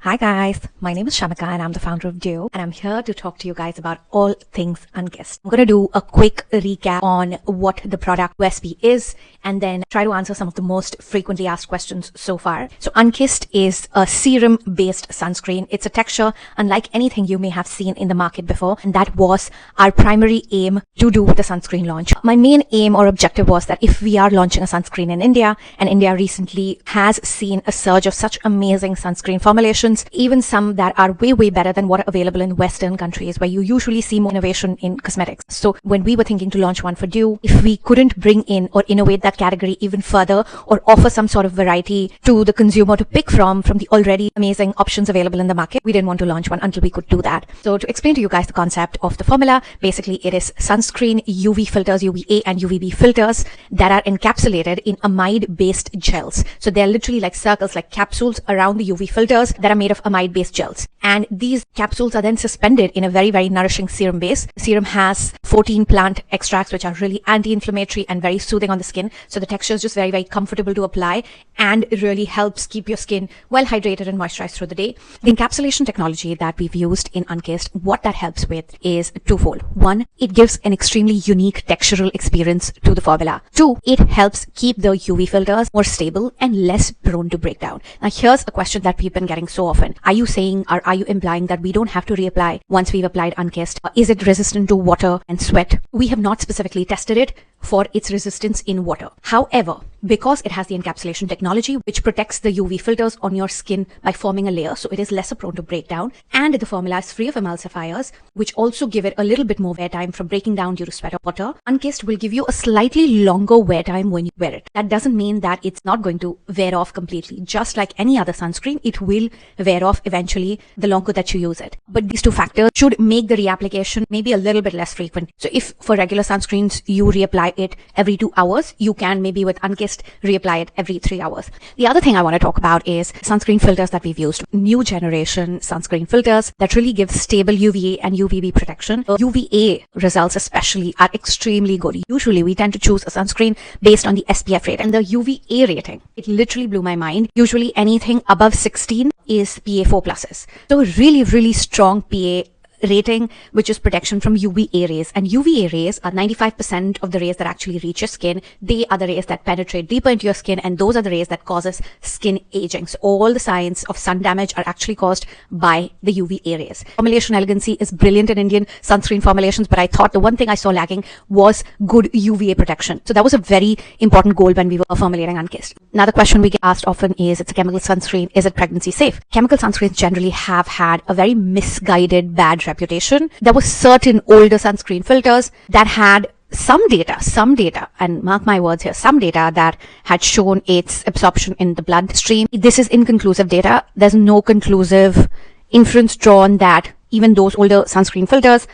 Hi guys, my name is Shamika and I'm the founder of dyou, and I'm here to talk to you guys about all things unkissed. I'm going to do a quick recap on what the product USP is and then try to answer some of the most frequently asked questions so far. So unkissed is a serum based sunscreen. It's a texture unlike anything you may have seen in the market before, and that was our primary aim to do the sunscreen launch. My main aim or objective was that if we are launching a sunscreen in India, and India recently has seen a surge of such amazing sunscreen formulations, even some that are way better than what are available in Western countries where you usually see more innovation in cosmetics. So when we were thinking to launch one for dyou, if we couldn't bring in or innovate that category even further or offer some sort of variety to the consumer to pick from the already amazing options available in the market, we didn't want to launch one until we could do that. So to explain to you guys the concept of the formula, basically it is sunscreen UV filters, UVA and UVB filters that are encapsulated in amide based gels. So they're literally like circles, like capsules around the UV filters that are made of amide based gels, and these capsules are then suspended in a very nourishing serum base. The serum has 14 plant extracts which are really anti-inflammatory and very soothing on the skin, so the texture is just very comfortable to apply and it really helps keep your skin well hydrated and moisturized through the day. The encapsulation technology that we've used in Unkissed, what that helps with is twofold. One, it gives an extremely unique textural experience to the formula. Two, it helps keep the UV filters more stable and less prone to breakdown. Now here's a question that we've been getting so often. Are you saying or are you implying that we don't have to reapply once we've applied Unkissed? Is it resistant to water and sweat? We have not specifically tested it for its resistance in water. However, because it has the encapsulation technology which protects the UV filters on your skin by forming a layer, so it is lesser prone to breakdown, and the formula is free of emulsifiers which also give it a little bit more wear time from breaking down due to sweat or water, Unkissed will give you a slightly longer wear time when you wear it. That doesn't mean that it's not going to wear off completely. Just like any other sunscreen, it will wear off eventually the longer that you use it. But these two factors should make the reapplication maybe a little bit less frequent. So if for regular sunscreens you reapply it every 2 hours, you can maybe with Unkissed reapply it every 3 hours. The other thing I want to talk about is sunscreen filters that we've used. New generation sunscreen filters that really give stable UVA and UVB protection. UVA results especially are extremely good. Usually we tend to choose a sunscreen based on the SPF rating, and the UVA rating, it literally blew my mind. Usually anything above 16 is PA4+. So really strong PA rating, which is protection from UVA rays, and UVA rays are 95% of the rays that actually reach your skin. They are the rays that penetrate deeper into your skin, and those are the rays that causes skin aging. So all the signs of sun damage are actually caused by the UVA rays. Formulation elegancy is brilliant in Indian sunscreen formulations, but I thought the one thing I saw lacking was good UVA protection. So that was a very important goal when we were formulating Unkissed. Another question we get asked often is, it's a chemical sunscreen, is it pregnancy safe? Chemical sunscreens generally have had a very misguided bad reputation. There were certain older sunscreen filters that had some data, and mark my words here, some data that had shown its absorption in the bloodstream. This is inconclusive data. There's no conclusive inference drawn that even those older sunscreen filters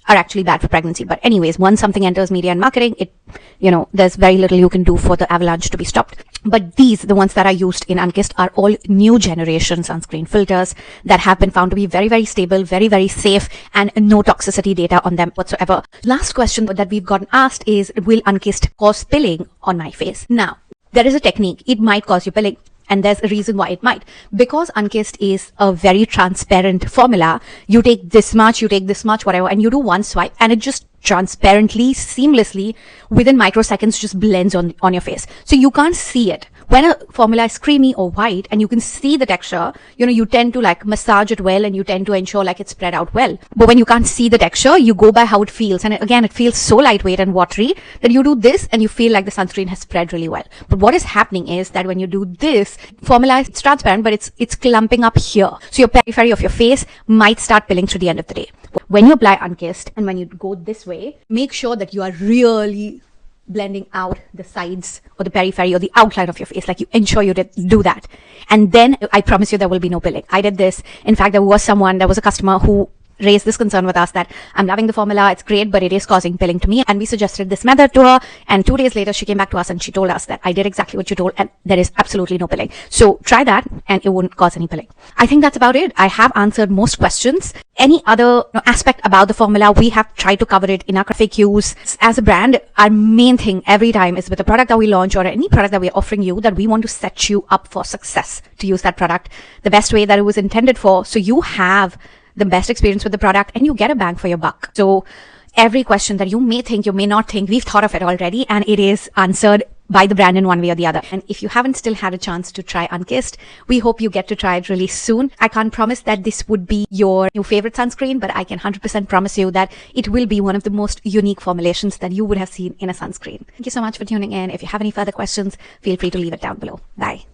are actually bad for pregnancy. But anyways, once something enters media and marketing, there's very little you can do for the avalanche to be stopped. But these, the ones that are used in Unkissed, are all new generation sunscreen filters that have been found to be very stable, very safe, and no toxicity data on them whatsoever. Last question that we've gotten asked is, will Unkissed cause pilling on my face? Now, there is a technique. It might cause you pilling, and there's a reason why it might. Because Unkissed is a very transparent formula, you take this much, whatever, and you do one swipe, and it just transparently, seamlessly, within microseconds just blends on your face. So you can't see it. When a formula is creamy or white and you can see the texture, you tend to like massage it well and you tend to ensure like it's spread out well. But when you can't see the texture, you go by how it feels. And again, it feels so lightweight and watery that you do this and you feel like the sunscreen has spread really well. But what is happening is that when you do this, formula is transparent, but it's clumping up here. So your periphery of your face might start pilling through the end of the day. When you apply Unkissed and when you go this way, make sure that you are really blending out the sides or the periphery or the outline of your face. Like, you ensure you do that. And then I promise you there will be no pilling. I did this. In fact, there was a customer who raised this concern with us that I'm loving the formula, it's great, but it is causing pilling to me. And we suggested this method to her. And 2 days later, she came back to us and she told us that I did exactly what you told and there is absolutely no pilling. So try that and it won't cause any pilling. I think that's about it. I have answered most questions. Any other aspect about the formula, we have tried to cover it in our FAQs. As a brand, our main thing every time is with a product that we launch or any product that we're offering you, that we want to set you up for success to use that product the best way that it was intended for, so you have the best experience with the product and you get a bang for your buck. So every question that you may think, you may not think, we've thought of it already and it is answered by the brand in one way or the other. And if you haven't still had a chance to try Unkissed, we hope you get to try it really soon. I can't promise that this would be your new favorite sunscreen, but I can 100% promise you that it will be one of the most unique formulations that you would have seen in a sunscreen. Thank you so much for tuning in. If you have any further questions, feel free to leave it down below. Bye.